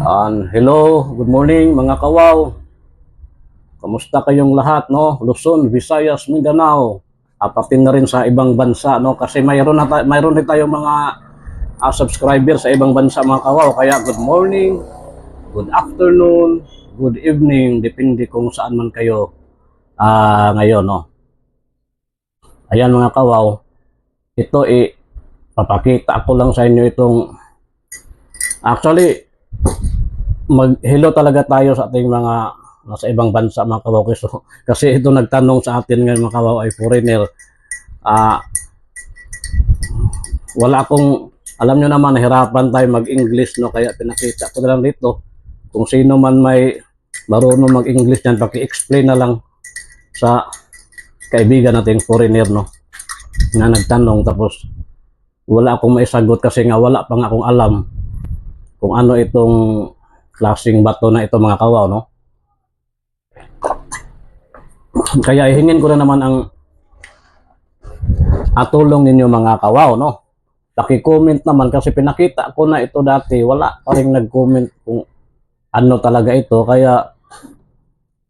Hello, good morning mga kawaw. Kamusta kayong lahat, no? Luzon, Visayas, Mindanao. Pati na rin sa ibang bansa, no? Kasi mayroon din tayong mga subscriber sa ibang bansa mga kawaw. Kaya good morning, good afternoon, good evening, depende kung saan man kayo ngayon, no? Ayan mga kawaw. Ito papakita ko lang sa inyo itong actually mag-hello talaga tayo sa ating mga nasa ibang bansa mga kawaw. Kasi ito nagtanong sa atin ngayon mga kawaw ay foreigner. Wala akong, alam nyo naman, nahirapan tayo mag-English, no? Kaya pinakita ko na lang dito. Kung sino man may marunong mag-English yan, paki-explain na lang sa kaibigan nating foreigner, no? Na nagtanong, tapos wala akong maisagot kasi nga wala pang akong alam kung ano itong klaseng bato na ito mga kawaw, no? Kaya ihingin ko na naman ang tulong ninyo mga kawaw, no? Paki-comment naman kasi pinakita ko na ito dati, wala pa rin nag-comment kung ano talaga ito. Kaya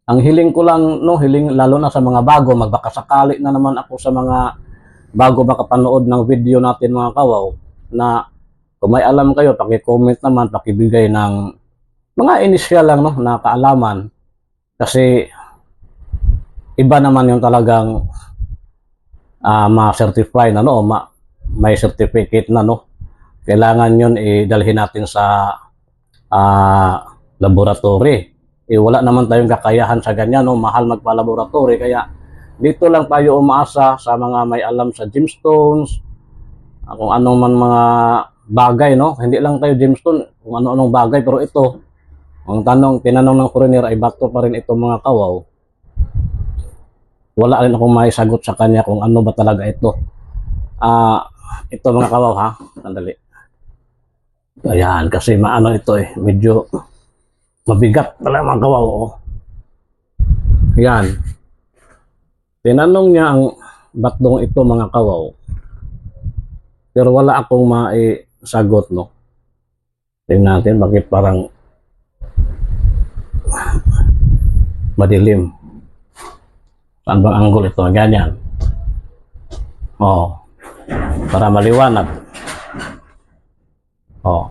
ang hiling ko lang, no, hiling lalo na sa mga bago, magbakasakali na naman ako sa mga bago makapanood ng video natin mga kawaw, na kung may alam kayo, paki-comment naman, pakibigay ng mga initial lang, no, na kaalaman. Kasi iba naman yung talagang ma-certify na, no, may certificate na, no. Kailangan yun idalhin natin sa laboratory. Wala naman tayong kakayahan sa ganyan, no, mahal magpa-laboratory. Kaya dito lang tayo umaasa sa mga may alam sa gemstones, kung anong man mga bagay, no. Hindi lang tayo gemstone, kung ano-anong bagay. Pero ito, ang tinanong ng foreigner ay bato pa rin itong mga kawaw. Wala rin akong maisagot sa kanya kung ano ba talaga ito. Ito mga kawaw, ha? Sandali. Ayan, kasi maano ito medyo mabigat pala mga kawaw. Oh. Ayan. Tinanong niya ang batong ito mga kawaw. Pero wala akong maisagot, no? Tingnan natin bakit parang madilim. Saan bang angle ito? Ganyan. Oh. Para maliwanag. Oh.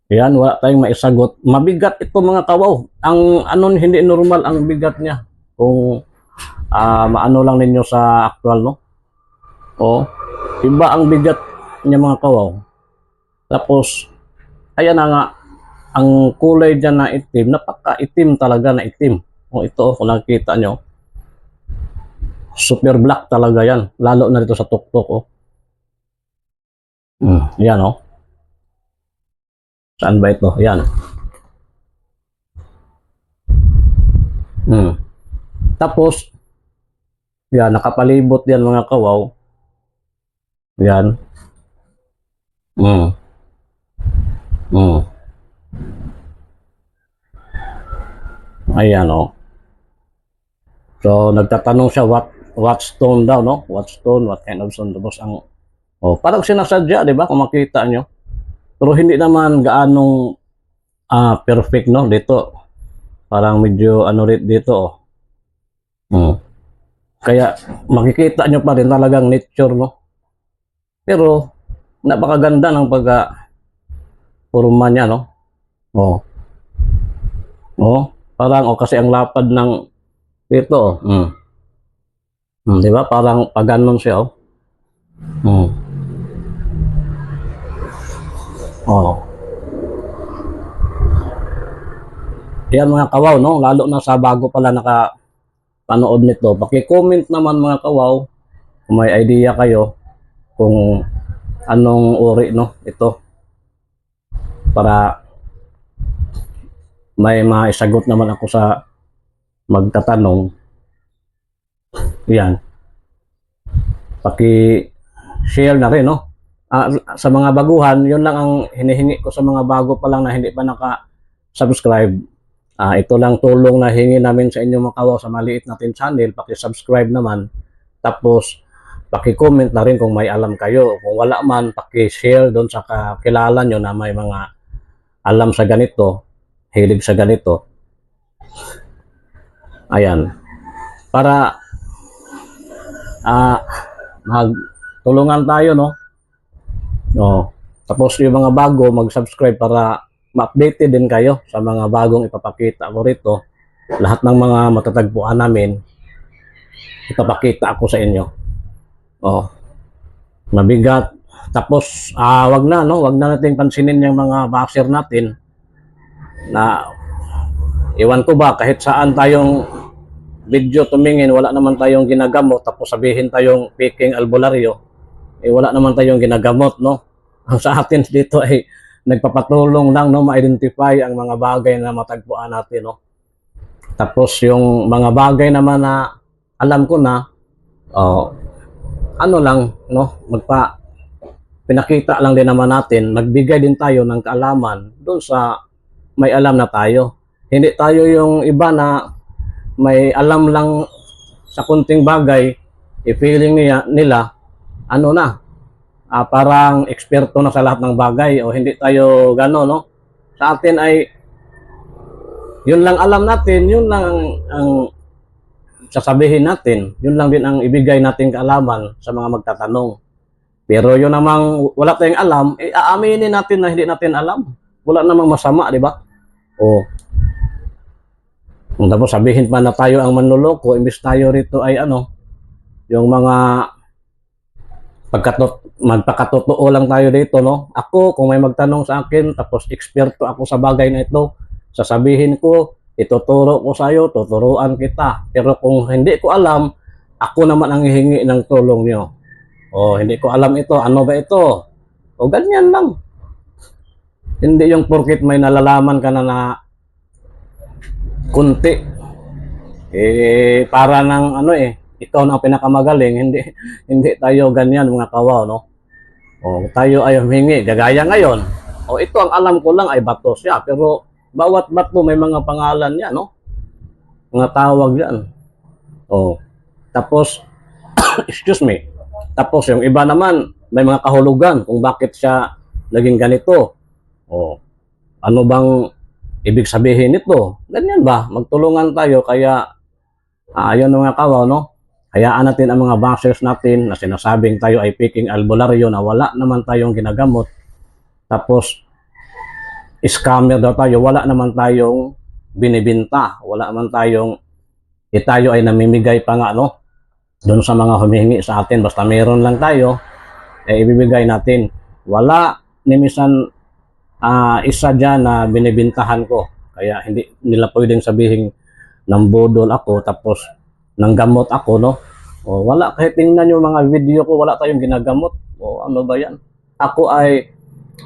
Yan, wala tayong maisagot. Mabigat ito mga kawaw. Ang hindi normal ang bigat niya. Kung maano lang ninyo sa actual, no? Oh. Iba ang bigat niya mga kawaw. Tapos, ayan na nga, ang kulay dyan na itim, napaka-itim talaga na itim. O ito, kung nakikita nyo, super black talaga yan. Lalo na dito sa tuktok, oh. Yan, oh. Saan ba ito? Yan. Tapos, yan, nakapalibot yan mga kawaw. Yan. Ayan, oh. So, nagtatanong siya what stone daw, no? What stone, what kind of stone. Tapos parang sinasadya, di ba? Kung makita nyo. Pero hindi naman gaanong perfect, no? Dito, parang medyo dito, oh. Kaya makikita nyo pa rin talagang nature, no? Pero napakaganda ng purma niya, no? Oh. Oh, parang kasi ang lapad ng dito, oh. Di ba? Parang paganon siya, oh. Oh. Yan mga kawaw, no? Lalo na sa bago pala nakapanood nito. Paki-comment naman mga kawaw kung may idea kayo kung anong uri, no? Ito. Para may maisagot naman ako sa magtatanong. Yan. Paki-share na rin, no? Sa mga baguhan, yun lang ang hinihingi ko sa mga bago pa lang na hindi pa naka-subscribe. Ito lang tulong na hingi namin sa inyo mga kawaw sa maliit natin channel. Paki-subscribe naman. Tapos, paki-comment na rin kung may alam kayo. Kung wala man, paki-share doon sa kakilala nyo na may mga alam sa ganito. hilig sa ganito. Ayan. Para magtulungan tayo, no? No. Tapos yung mga bago, mag-subscribe para ma-update din kayo sa mga bagong ipapakita ko rito. Lahat ng mga matatagpuan namin, ipapakita ako sa inyo. Oh, mabigat. Tapos, wag na, no? Wag na nating pansinin yung mga basher natin na iwan ko ba, kahit saan tayong video tumingin, wala naman tayong ginagamot, tapos sabihin tayong peking albularyo, wala naman tayong ginagamot, no? Ang sa atin dito ay nagpapatulong lang, no, ma-identify ang mga bagay na matagpuan natin, no? Tapos yung mga bagay naman na alam ko na, ano lang, no, pinakita lang din naman natin, magbigay din tayo ng kaalaman doon sa may alam na tayo. Hindi tayo yung iba na may alam lang sa kunting bagay, i-feeling nila, ano na, parang eksperto na sa lahat ng bagay, o hindi tayo gano'n, no? Sa atin ay, yun lang alam natin, yun lang ang sasabihin natin, yun lang din ang ibigay natin kaalaman sa mga magtatanong. Pero yun namang wala tayong alam, aaminin natin na hindi natin alam. Wala namang masama, di ba? O, tapos sabihin pa na tayo ang manloloko, imbis tayo rito ay ano, yung mga magpakatotoo lang tayo dito, no? Ako, kung may magtanong sa akin, tapos eksperto ako sa bagay na ito, sasabihin ko, ituturo ko sa iyo, tuturuan kita. Pero kung hindi ko alam, ako naman ang hihingi ng tulong nyo. O, hindi ko alam ito, ano ba ito? O, ganyan lang. Hindi yung porkit may nalalaman ka na kunti. Para ng ano ikaw na ang pinakamagaling, hindi tayo ganyan mga kawaw, no? O, tayo ay humingi, gagaya ngayon. O, ito ang alam ko lang ay bato siya, pero bawat bato may mga pangalan niya, no? Mga tawag yan. O, tapos, excuse me, tapos yung iba naman, may mga kahulugan kung bakit siya naging ganito. O, ano bang ibig sabihin nito? Ganyan ba? Magtulungan tayo, kaya, ayun mga kawaw, no? Hayaan natin ang mga bashers natin na sinasabing tayo ay peking albularyo na wala naman tayong ginagamot. Tapos, scammer daw tayo, wala naman tayong binibinta, wala naman tayong, tayo ay namimigay pa nga, no? Doon sa mga humihingi sa atin, basta meron lang tayo, ibibigay natin. Wala ni minsan isa dyan na binibintahan ko. Kaya hindi nila pwedeng sabihin ng budol ako, tapos ng gamot ako, no? O, wala, kahit tingnan nyo mga video ko, wala tayong ginagamot. O, ano ba yan? Ako ay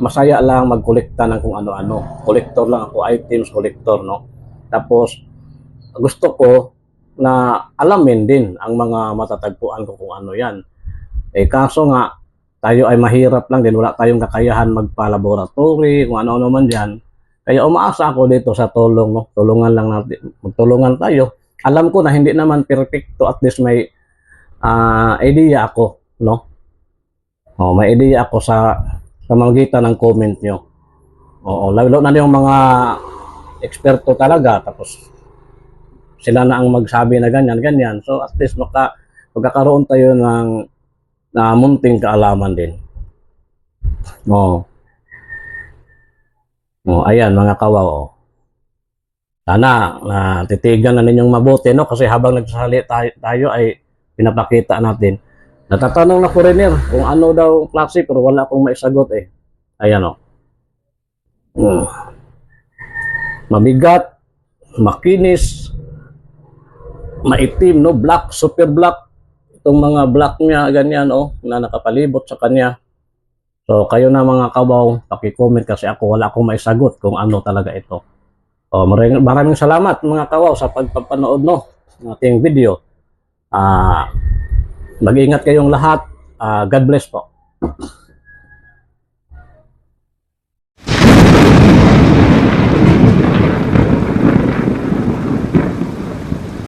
masaya lang magkolekta ng kung ano-ano. Kolektor lang ako, items collector, no? Tapos, gusto ko na alamin din ang mga matatagpuan ko kung ano yan. Kaso nga, tayo ay mahirap lang din, wala tayong kakayahan magpa-laboratory, kung ano-ano man dyan. Kaya umaasa ako dito sa tulong, no? Tulungan lang natin, magtulungan tayo. Alam ko na hindi naman perfecto, at least may idea ako, no? O, may idea ako sa magitan ng comment nyo. Oo, lalo na yung mga eksperto talaga, tapos sila na ang magsabi na ganyan. So at least magkakaroon tayo ng munting kaalaman din. O, ayan mga kawaw. Sana titigan na ninyong mabuti, no? Kasi habang nagsasalita tayo ay pinapakita natin. Natatanong na foreigner kung ano daw klase, pero wala akong maisagot Ayan, o. Mabigat, makinis, maitim, no? Black, super black. Itong mga black niya, ganyan, na nakapalibot sa kanya. So, kayo na mga kabaw, paki-comment kasi wala akong maisagot kung ano talaga ito. Maraming salamat mga kawaw sa pagpapanood, no, ng ating video. Mag-ingat kayong lahat. God bless po.